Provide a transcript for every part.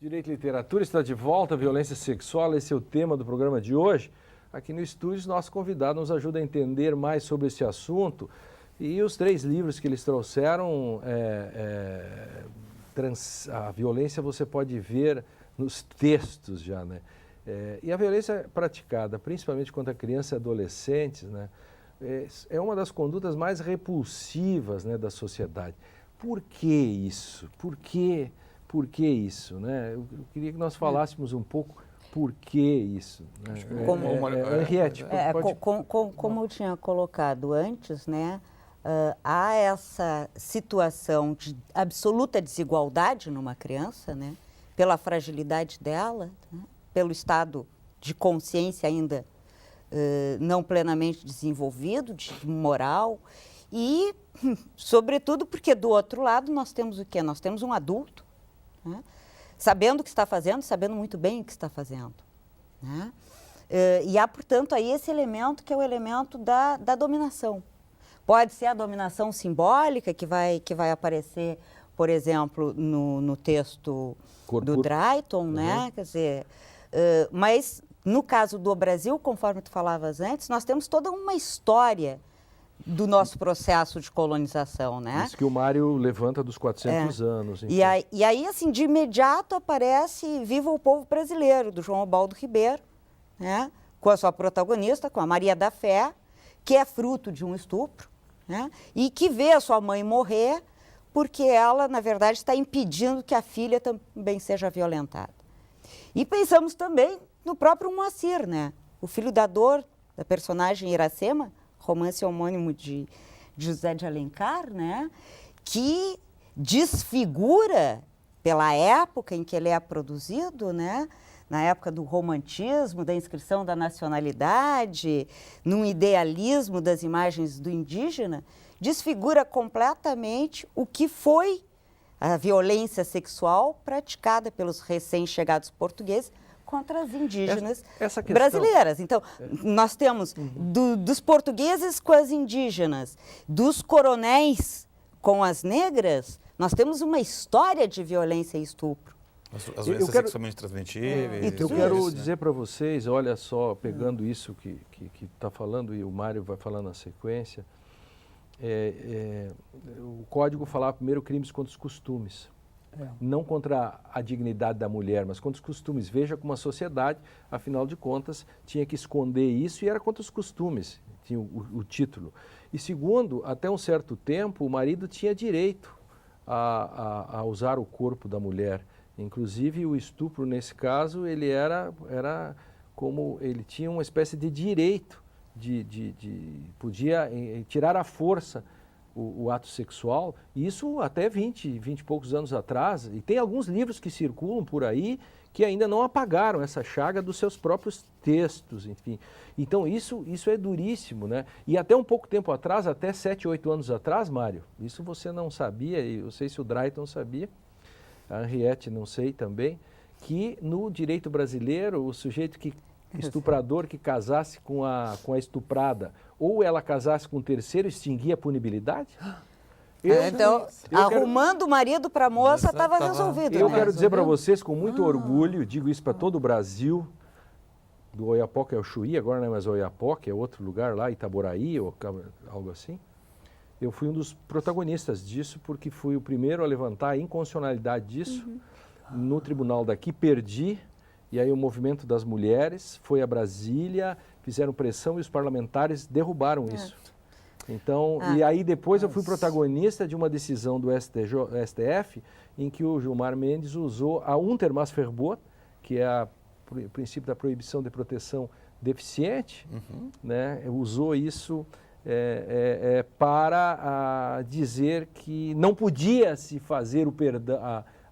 Direito e Literatura está de volta, violência sexual, esse é o tema do programa de hoje. Aqui no estúdio, nosso convidado nos ajuda a entender mais sobre esse assunto e os 3 livros que eles trouxeram, a violência você pode ver nos textos já, né? E a violência praticada, principalmente contra crianças e adolescentes, né, é uma das condutas mais repulsivas, né, da sociedade. Por que isso? Por que isso? Né? Eu queria que nós falássemos um pouco por que isso. Né? Henriette, como eu tinha colocado antes, né, há essa situação de absoluta desigualdade numa criança, né, pela fragilidade dela, né, pelo estado de consciência ainda não plenamente desenvolvido, de moral, e, sobretudo, porque do outro lado nós temos o quê? Nós temos um adulto, né, sabendo o que está fazendo, sabendo muito bem o que está fazendo. Né? E há, portanto, aí esse elemento que é o elemento da dominação. Pode ser a dominação simbólica que vai aparecer, por exemplo, no texto do Drayton, né? Quer dizer, mas no caso do Brasil, conforme tu falavas antes, nós temos toda uma história do nosso processo de colonização, né? Isso que o Mário levanta dos 400 anos. E aí, assim, de imediato aparece Viva o Povo Brasileiro, do João Ubaldo Ribeiro, né? Com a sua protagonista, com a Maria da Fé, que é fruto de um estupro, né? E que vê a sua mãe morrer porque ela, na verdade, está impedindo que a filha também seja violentada. E pensamos também no próprio Moacir, né? O filho da dor, da personagem Iracema, romance homônimo de José de Alencar, né, que desfigura, pela época em que ele é produzido, né, na época do romantismo, da inscrição da nacionalidade, num idealismo das imagens do indígena, desfigura completamente o que foi a violência sexual praticada pelos recém-chegados portugueses contra as indígenas brasileiras. Então, nós temos dos portugueses com as indígenas, dos coronéis com as negras, nós temos uma história de violência e estupro. As doenças sexualmente transmissíveis. Eu quero dizer para vocês, olha só, pegando isso que está falando e o Mário vai falar na sequência, o Código falava primeiro crimes contra os costumes. Não contra a dignidade da mulher, mas contra os costumes. Veja como a sociedade, afinal de contas, tinha que esconder isso e era contra os costumes, tinha o título. E segundo, até um certo tempo, o marido tinha direito a usar o corpo da mulher. Inclusive, o estupro, nesse caso, ele era como, ele tinha uma espécie de direito, podia tirar à força o ato sexual, isso até 20 e poucos anos atrás, e tem alguns livros que circulam por aí que ainda não apagaram essa chaga dos seus próprios textos, enfim. Então isso é duríssimo, né? E até um pouco tempo atrás, até 7, 8 anos atrás, Mário, isso você não sabia, e eu sei se o Drayton sabia, a Henriette não sei também, que no direito brasileiro, o sujeito estuprador que casasse com a estuprada, ou ela casasse com o terceiro, extinguia a punibilidade? Arrumando o marido para a moça, estava resolvido. Eu quero dizer para vocês, com muito orgulho, digo isso para todo o Brasil, do Oiapoque ao Chuí, agora não é mais Oiapoque, é outro lugar lá, Itaboraí, ou algo assim. Eu fui um dos protagonistas disso, porque fui o primeiro a levantar a inconstitucionalidade disso no tribunal daqui, perdi. E aí o movimento das mulheres foi a Brasília, fizeram pressão e os parlamentares derrubaram isso. Então, e aí depois eu fui protagonista de uma decisão do STF em que o Gilmar Mendes usou a Untermaßverbot, que é o princípio da proibição de proteção deficiente, né? Usou isso para dizer que não podia se fazer o perdão,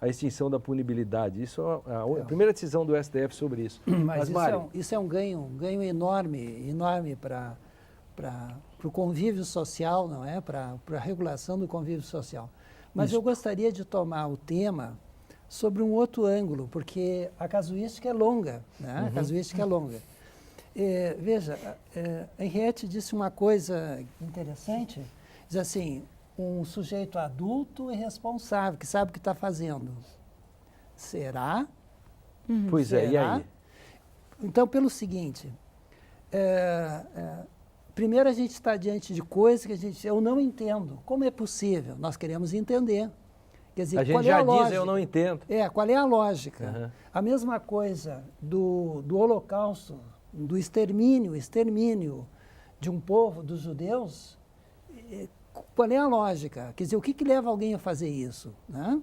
a extinção da punibilidade. Isso é a primeira decisão do STF sobre isso. Mas isso é um ganho enorme para o convívio social, não é? Para a regulação do convívio social. Mas eu gostaria de tomar o tema sobre um outro ângulo, porque a casuística é longa, né? A casuística é longa. Veja, a Henriette disse uma coisa interessante, diz assim, um sujeito adulto e responsável, que sabe o que está fazendo. Será Pois é, e Será? aí? Então, pelo seguinte, primeiro a gente está diante de coisas que eu não entendo. Como é possível? Nós queremos entender. Quer dizer, A gente qual é já a diz, lógica? eu não entendo. Qual é a lógica? Uhum. A mesma coisa do Holocausto, do extermínio de um povo, dos judeus. Qual é a lógica? Quer dizer, o que leva alguém a fazer isso? Né?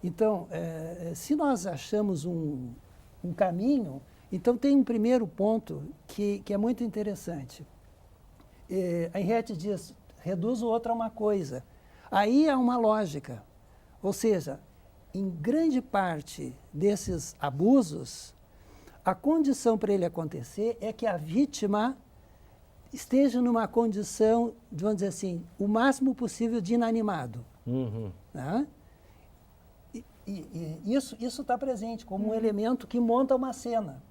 Então, se nós achamos um caminho, então tem um primeiro ponto que é muito interessante. A Henriette diz, reduz o outro a uma coisa. Aí há uma lógica. Ou seja, em grande parte desses abusos, a condição para ele acontecer é que a vítima esteja numa condição, vamos dizer assim, o máximo possível de inanimado. Uhum. Né? E isso está presente como um elemento que monta uma cena.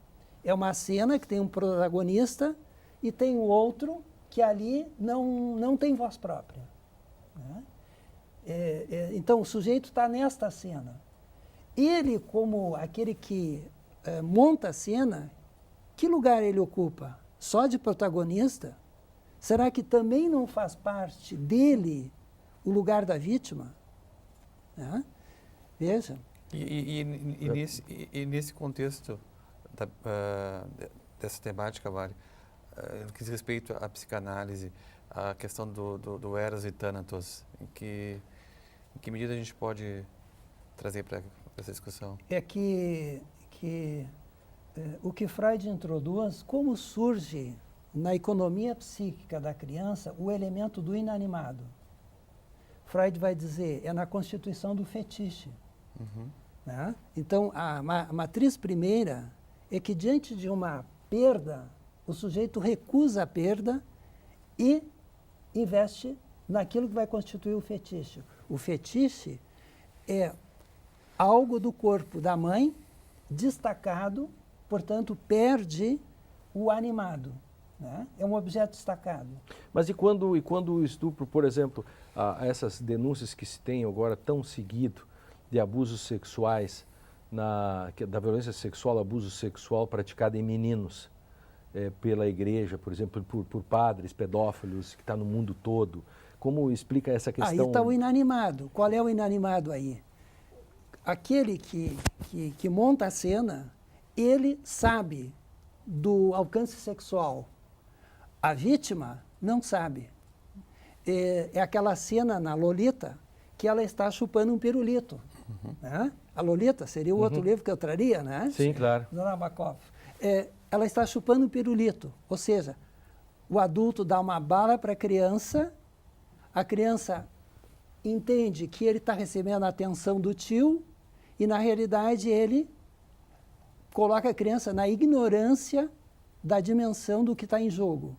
É uma cena que tem um protagonista e tem o outro que ali não tem voz própria. Né? Então, o sujeito está nesta cena. Ele, como aquele que monta a cena, que lugar ele ocupa? Só de protagonista? Será que também não faz parte dele o lugar da vítima? Né? Veja. E nesse contexto dessa temática, Vale, no que diz respeito à psicanálise, a questão do Eros e Thanatos, em que medida a gente pode trazer para essa discussão? É que o que Freud introduz, como surge na economia psíquica da criança o elemento do inanimado. Freud vai dizer, é na constituição do fetiche. Uhum. Né? Então, a matriz primeira é que diante de uma perda, o sujeito recusa a perda e investe naquilo que vai constituir o fetiche. O fetiche é algo do corpo da mãe destacado, portanto, perde o animado. Né? É um objeto destacado. Mas e quando o estupro, por exemplo, essas denúncias que se tem agora tão seguido de abusos sexuais, da violência sexual, abuso sexual praticado em meninos pela igreja, por exemplo, por padres pedófilos que está no mundo todo, como explica essa questão? Aí está o inanimado. Qual é o inanimado aí? Aquele que monta a cena, ele sabe do alcance sexual. A vítima não sabe. É aquela cena na Lolita que ela está chupando um pirulito. Uhum. Né? A Lolita seria o outro livro que eu traria, né? Sim, claro. Do Nabokov. Ela está chupando um pirulito. Ou seja, o adulto dá uma bala para a criança entende que ele está recebendo a atenção do tio e, na realidade, ele coloca a criança na ignorância da dimensão do que está em jogo.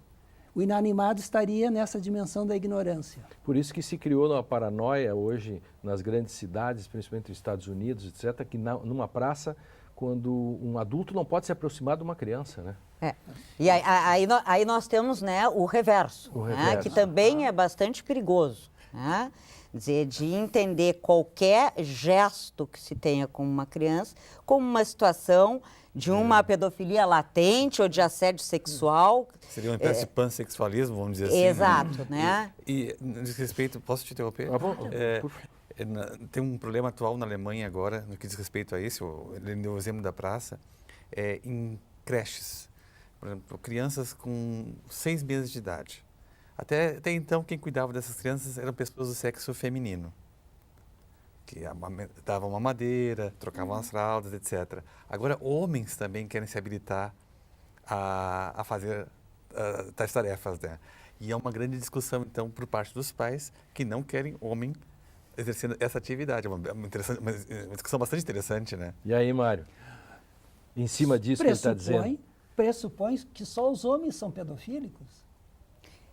O inanimado estaria nessa dimensão da ignorância. Por isso que se criou uma paranoia hoje nas grandes cidades, principalmente nos Estados Unidos, etc., que numa praça, quando um adulto não pode se aproximar de uma criança, né? E aí nós temos, né, o reverso, né, que também é bastante perigoso. Né? Dizer, de entender qualquer gesto que se tenha com uma criança como uma situação de uma pedofilia latente ou de assédio sexual. Seria uma espécie de pansexualismo, vamos dizer assim. Exato, né? E no diz respeito, posso te interromper? Tem um problema atual na Alemanha agora, no que diz respeito a isso, ele deu o exemplo da praça, em creches. Por exemplo, crianças com 6 meses de idade. Até então, quem cuidava dessas crianças eram pessoas do sexo feminino, que davam mamadeira, trocavam as fraldas, etc. Agora, homens também querem se habilitar a fazer tais tarefas, né? E é uma grande discussão, então, por parte dos pais que não querem homem exercendo essa atividade. É uma discussão bastante interessante, né? E aí, Mário? Em cima disso que ele está dizendo. Pressupõe que só os homens são pedofílicos?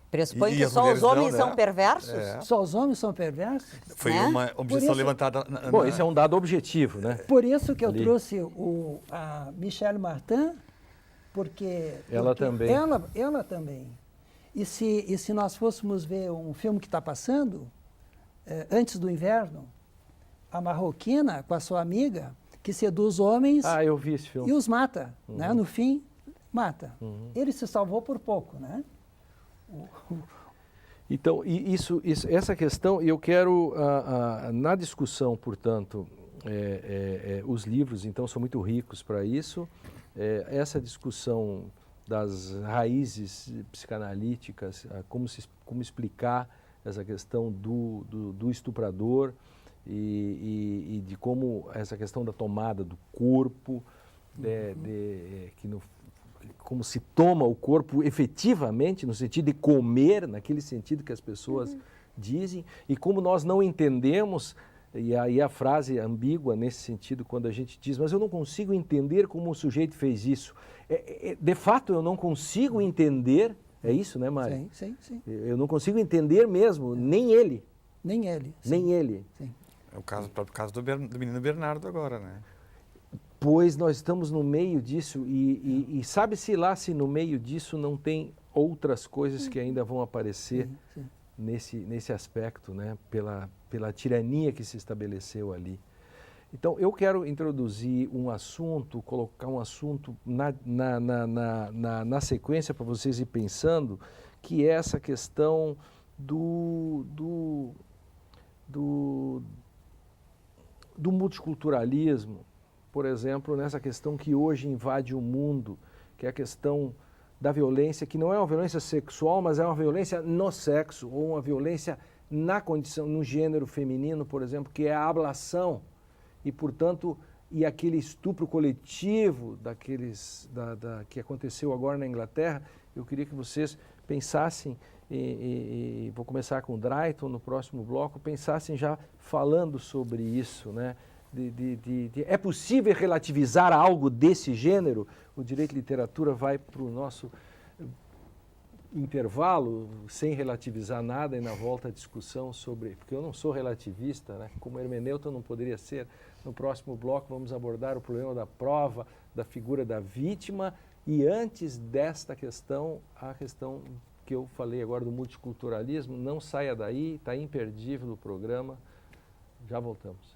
Pressupõe que só os homens são perversos? Só os homens são perversos? Foi uma objeção levantada. Bom, esse é um dado objetivo, né? Por isso que eu trouxe a Michelle Martin, porque ela também. Ela também. E se nós fôssemos ver um filme que está passando, Antes do Inverno, a marroquina com a sua amiga, que seduz homens eu vi esse filme. e os mata, né? No fim, mata. Ele se salvou por pouco, né? Então, essa questão, eu quero, na discussão, portanto, os livros, então, são muito ricos para isso. Essa discussão das raízes psicanalíticas, como explicar essa questão do estuprador e de como essa questão da tomada do corpo, como se toma o corpo efetivamente, no sentido de comer, naquele sentido que as pessoas dizem, e como nós não entendemos, e aí a frase ambígua nesse sentido, quando a gente diz, mas eu não consigo entender como o sujeito fez isso. De fato, eu não consigo entender, é isso, né, Mari? Sim, sim, sim. Eu não consigo entender mesmo, nem ele. Nem ele. Sim. Nem ele. Sim. É o próprio caso do menino Bernardo agora, né? Pois nós estamos no meio disso e sabe-se lá se no meio disso não tem outras coisas que ainda vão aparecer nesse aspecto, né? Pela tirania que se estabeleceu ali. Então, eu quero introduzir um assunto, colocar um assunto na sequência para vocês ir pensando, que é essa questão do multiculturalismo, por exemplo, nessa questão que hoje invade o mundo, que é a questão da violência, que não é uma violência sexual, mas é uma violência no sexo, ou uma violência na condição, no gênero feminino, por exemplo, que é a ablação, e, portanto, aquele estupro coletivo que aconteceu agora na Inglaterra. Eu queria que vocês pensassem, e vou começar com o Drayton no próximo bloco, pensassem já falando sobre isso, né? É possível relativizar algo desse gênero? O Direito e Literatura vai para o nosso intervalo, sem relativizar nada, e na volta a discussão sobre... Porque eu não sou relativista, né? Como hermeneuta não poderia ser. No próximo bloco vamos abordar o problema da prova, da figura da vítima, e antes desta questão, a questão que eu falei agora do multiculturalismo. Não saia daí, está imperdível o programa. Já voltamos.